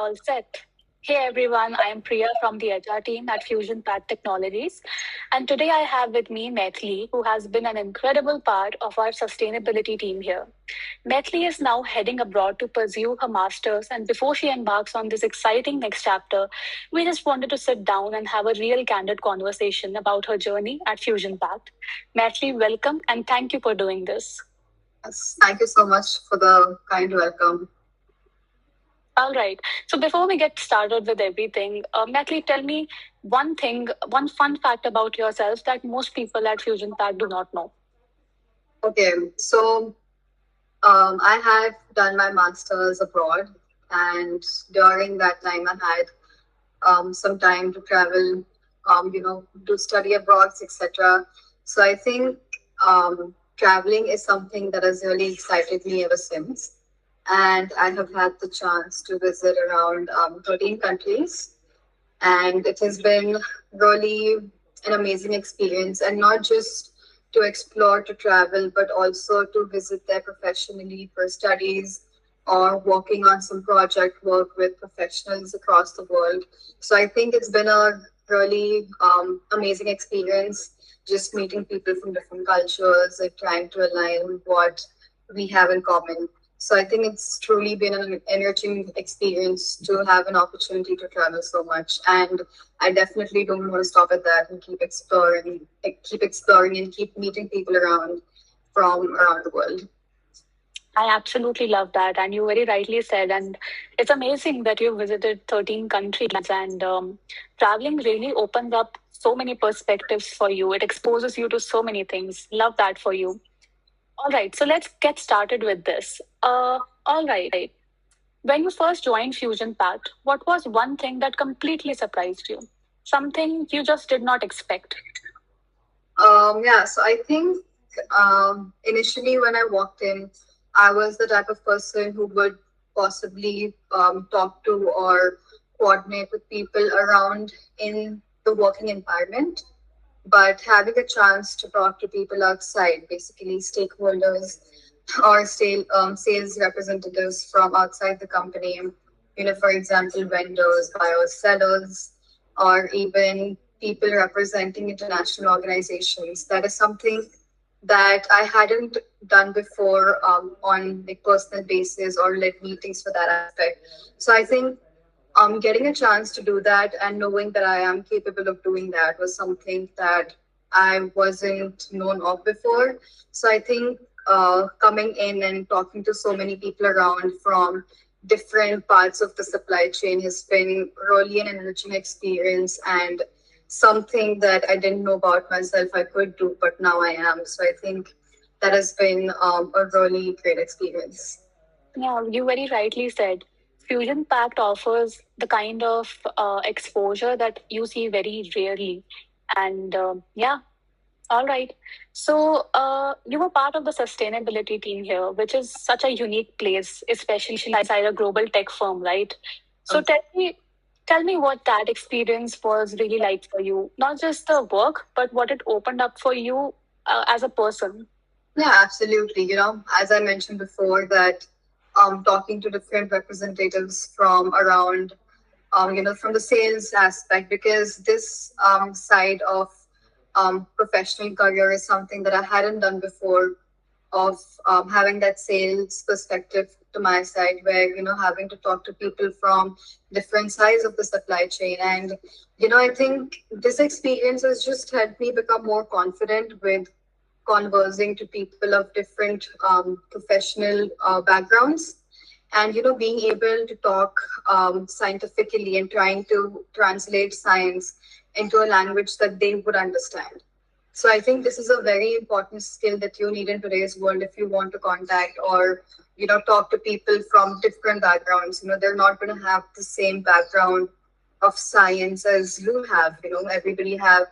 all set? Hey everyone, I am Priya from the HR team at Fusionpact Technologies. And today I have with me Maithilee, who has been an incredible part of our sustainability team here. Maithilee is now heading abroad to pursue her master's. And before she embarks on this exciting next chapter, we just wanted to sit down and have a real candid conversation about her journey at Fusionpact. Maithilee, welcome and thank you for doing this. Yes, thank you so much for the kind welcome. All right. So before we get started with everything, Natalie, tell me one fun fact about yourself that most people at Fusion Pack do not know. Okay, so I have done my master's abroad, and during that time, I had some time to travel, to study abroad, etc. So I think traveling is something that has really excited me ever since. And I have had the chance to visit around 13 countries, and it has been really an amazing experience, and not just to explore, to travel, but also to visit there professionally for studies or working on some project work with professionals across the world. So I think it's been a really amazing experience, just meeting people from different cultures and trying to align what we have in common. So I think it's truly been an enriching experience to have an opportunity to travel so much. And I definitely don't want to stop at that and keep exploring and keep meeting people around from around the world. I absolutely love that. And you very rightly said, and it's amazing that you visited 13 countries and traveling really opens up so many perspectives for you. It exposes you to so many things. Love that for you. All right, so let's get started with this. All right. When you first joined Fusion Pact, what was one thing that completely surprised you? Something you just did not expect. So I think initially when I walked in, I was the type of person who would possibly talk to or coordinate with people around in the working environment. But having a chance to talk to people outside, basically stakeholders or sales representatives from outside the company, for example, vendors, buyers, sellers, or even people representing international organizations. That is something that I hadn't done before on a personal basis or led meetings for that aspect. So I think getting a chance to do that and knowing that I am capable of doing that was something that I wasn't known of before. So I think coming in and talking to so many people around from different parts of the supply chain has been really an enriching experience and something that I didn't know about myself I could do, but now I am. So I think that has been a really great experience. Yeah, you very rightly said. Fusion Pact offers the kind of exposure that you see very rarely. And yeah, all right. So you were part of the sustainability team here, which is such a unique place, especially inside a global tech firm, right? So tell me what that experience was really like for you. Not just the work, but what it opened up for you as a person. Yeah, absolutely. As I mentioned before, that talking to different representatives from around, from the sales aspect, because this side of professional career is something that I hadn't done before, of having that sales perspective to my side, where, having to talk to people from different sides of the supply chain. And, I think this experience has just helped me become more confident with conversing to people of different professional backgrounds, and being able to talk scientifically and trying to translate science into a language that they would understand. So I think this is a very important skill that you need in today's world if you want to contact or talk to people from different backgrounds. They're not going to have the same background of science as you have. Everybody have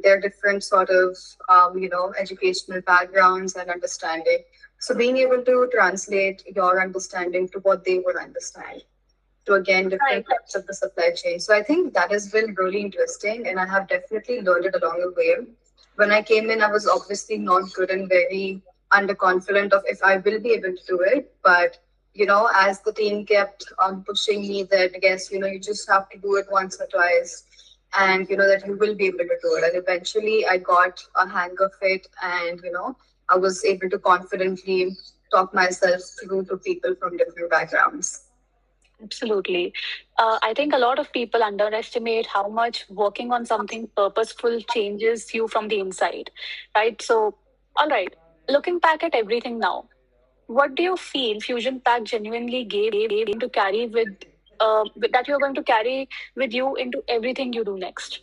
their different sort of educational backgrounds and understanding. So being able to translate your understanding to what they would understand to, again, different Right. parts of the supply chain. So I think that has been really interesting, and I have definitely learned it along the way. When I came in, I was obviously not good and very underconfident of if I will be able to do it, but as the team kept pushing me that, yes, you just have to do it once or twice, and that you will be able to do it. And eventually I got a hang of it, and I was able to confidently talk myself through to people from different backgrounds. Absolutely. I think a lot of people underestimate how much working on something purposeful changes you from the inside, right? So, all right, looking back at everything now, what do you feel Fusion Pack genuinely gave you to carry that you're going to carry with you into everything you do next?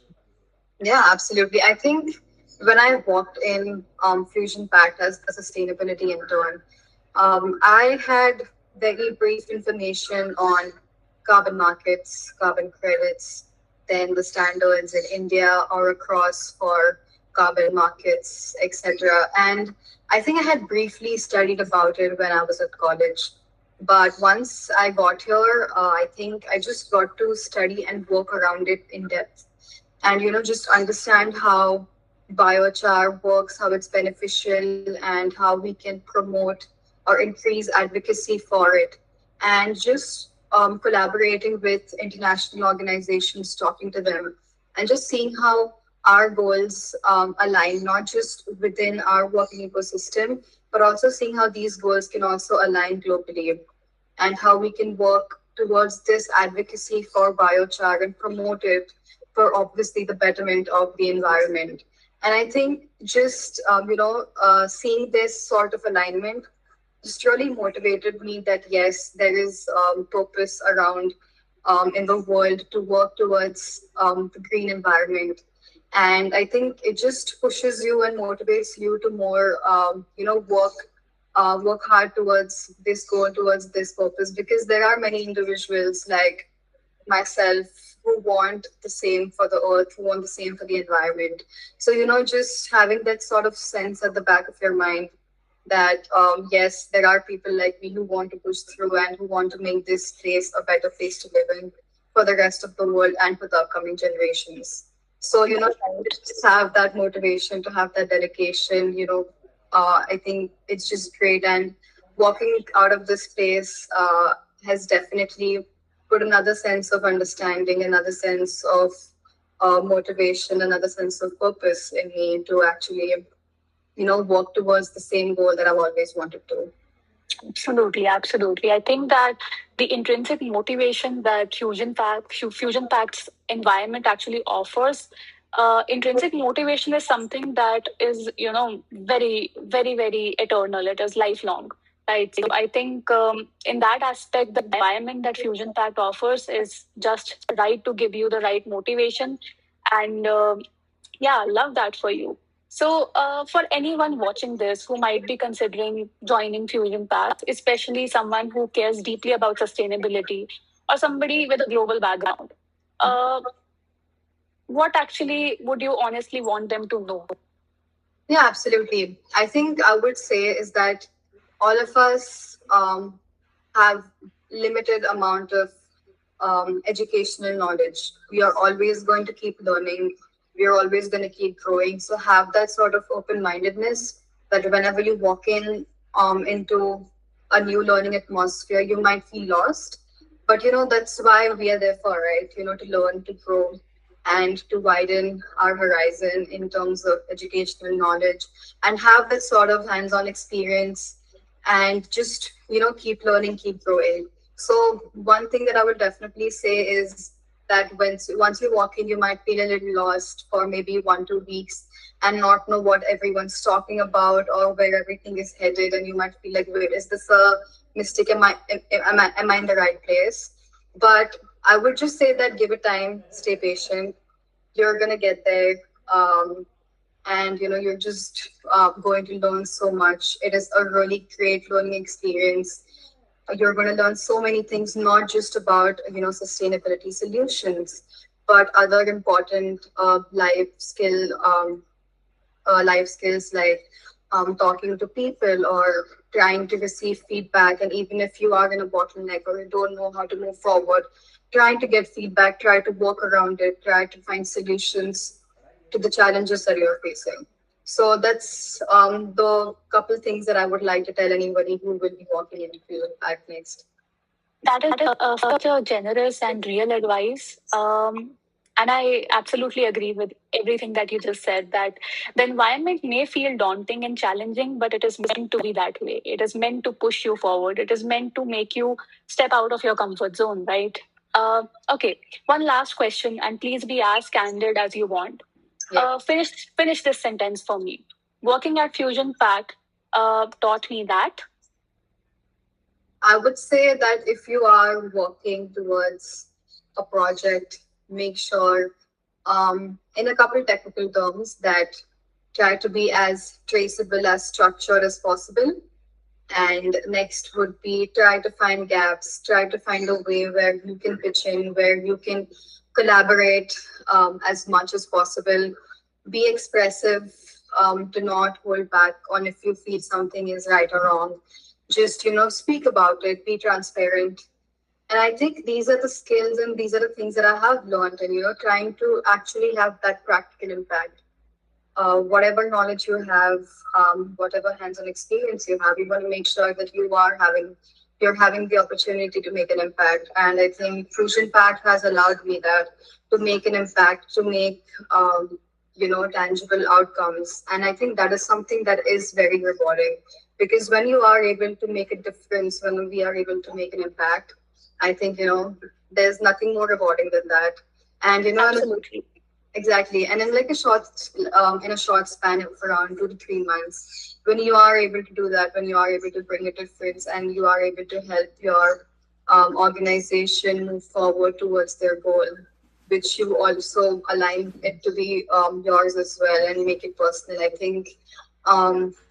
Yeah, absolutely. I think when I walked in Fusion Pact as a sustainability intern, I had very brief information on carbon markets, carbon credits, then the standards in India or across for carbon markets, etc. And I think I had briefly studied about it when I was at college. But once I got here, I think I just got to study and work around it in depth, and just understand how biochar works, how it's beneficial, and how we can promote or increase advocacy for it, and just collaborating with international organizations, talking to them, and just seeing how our goals align, not just within our working ecosystem, but also seeing how these goals can also align globally, and how we can work towards this advocacy for biochar and promote it for obviously the betterment of the environment. And I think just seeing this sort of alignment just really motivated me that yes, there is purpose around in the world to work towards the green environment. And I think it just pushes you and motivates you to more, work hard towards this goal, towards this purpose, because there are many individuals like myself who want the same for the earth, who want the same for the environment. So, just having that sort of sense at the back of your mind that, yes, there are people like me who want to push through and who want to make this place a better place to live in for the rest of the world and for the upcoming generations. So, to just have that motivation, to have that dedication, I think it's just great. And walking out of this place has definitely put another sense of understanding, another sense of motivation, another sense of purpose in me to actually, work towards the same goal that I've always wanted to. Absolutely, absolutely. I think that the intrinsic motivation that Fusion Pact's environment actually offers, intrinsic motivation is something that is, very, very, very eternal. It is lifelong, right? So I think in that aspect, the environment that Fusion Pact offers is just right to give you the right motivation, and yeah, love that for you. So, for anyone watching this who might be considering joining Fusion Path, especially someone who cares deeply about sustainability or somebody with a global background, uh, what actually would you honestly want them to know? Yeah, absolutely. I think I would say is that all of us have limited amount of educational knowledge. We are always going to keep learning. We are always going to keep growing. So have that sort of open-mindedness that whenever you walk in into a new learning atmosphere, you might feel lost. But that's why we are there for, right? To learn, to grow, and to widen our horizon in terms of educational knowledge, and have that sort of hands-on experience, and just keep learning, keep growing. So one thing that I would definitely say is that once you walk in, you might feel a little lost for maybe 1 2 weeks and not know what everyone's talking about or where everything is headed, and you might feel like, wait, is this a mistake? Am I in the right place? But I would just say that give it time, stay patient. You're gonna get there. And you're just going to learn so much. It is a really great learning experience. You're going to learn so many things, not just about sustainability solutions, but other important life skills like talking to people or trying to receive feedback. And even if you are in a bottleneck or you don't know how to move forward, trying to get feedback, try to work around it, try to find solutions to the challenges that you're facing. So that's the couple things that I would like to tell anybody who will be walking into Fusion Pact next. That is such a generous and real advice. And I absolutely agree with everything that you just said, that the environment may feel daunting and challenging, but it is meant to be that way. It is meant to push you forward. It is meant to make you step out of your comfort zone, right? Okay, one last question, and please be as candid as you want. Yeah. Finish this sentence for me. Working at Fusion Pact taught me that. I would say that if you are working towards a project, make sure, in a couple technical terms, that try to be as traceable, as structured as possible. And next would be try to find gaps, try to find a way where you can pitch in, where you can collaborate as much as possible. Be expressive, do not hold back on if you feel something is right or wrong. Just, speak about it, be transparent. And I think these are the skills and these are the things that I have learned, and, trying to actually have that practical impact. Whatever knowledge you have, whatever hands-on experience you have, you want to make sure that you're having the opportunity to make an impact. And I think Fusion Pact has allowed me that, to make an impact, to make tangible outcomes. And I think that is something that is very rewarding, because when you are able to make a difference, when we are able to make an impact, I think there's nothing more rewarding than that. And Absolutely. exactly. And in like in a short span of around 2 to 3 months, when you are able to do that, when you are able to bring a difference, and you are able to help your organization move forward towards their goal, which you also align it to be yours as well, and make it personal. I think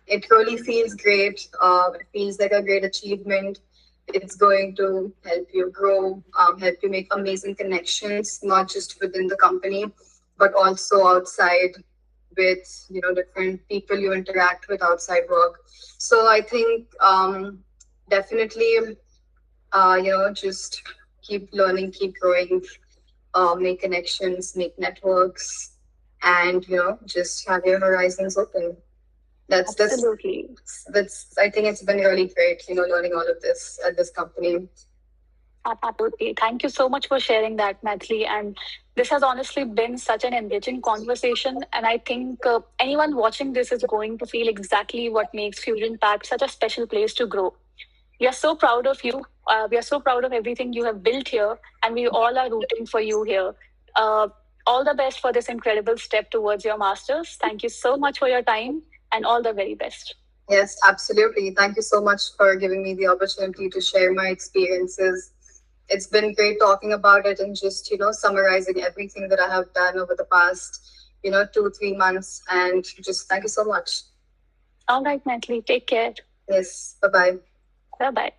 it really feels great. It feels like a great achievement. It's going to help you grow, help you make amazing connections, not just within the company, but also outside with different people you interact with outside work. So I think definitely just keep learning, keep growing, make connections, make networks, and just have your horizons open. That's that's Absolutely. that's I think it's been really great, learning all of this at this company. Absolutely. Thank you so much for sharing that, Maithilee. And this has honestly been such an enriching conversation. And I think anyone watching this is going to feel exactly what makes Fusion Pact such a special place to grow. We are so proud of you. We are so proud of everything you have built here. And we all are rooting for you here. Uh, all the best for this incredible step towards your master's. Thank you so much for your time and all the very best. Yes, absolutely. Thank you so much for giving me the opportunity to share my experiences. It's been great talking about it, and just, summarizing everything that I have done over the past, 2, 3 months. And just thank you so much. All right, Maithilee. Take care. Yes, bye bye. Bye bye.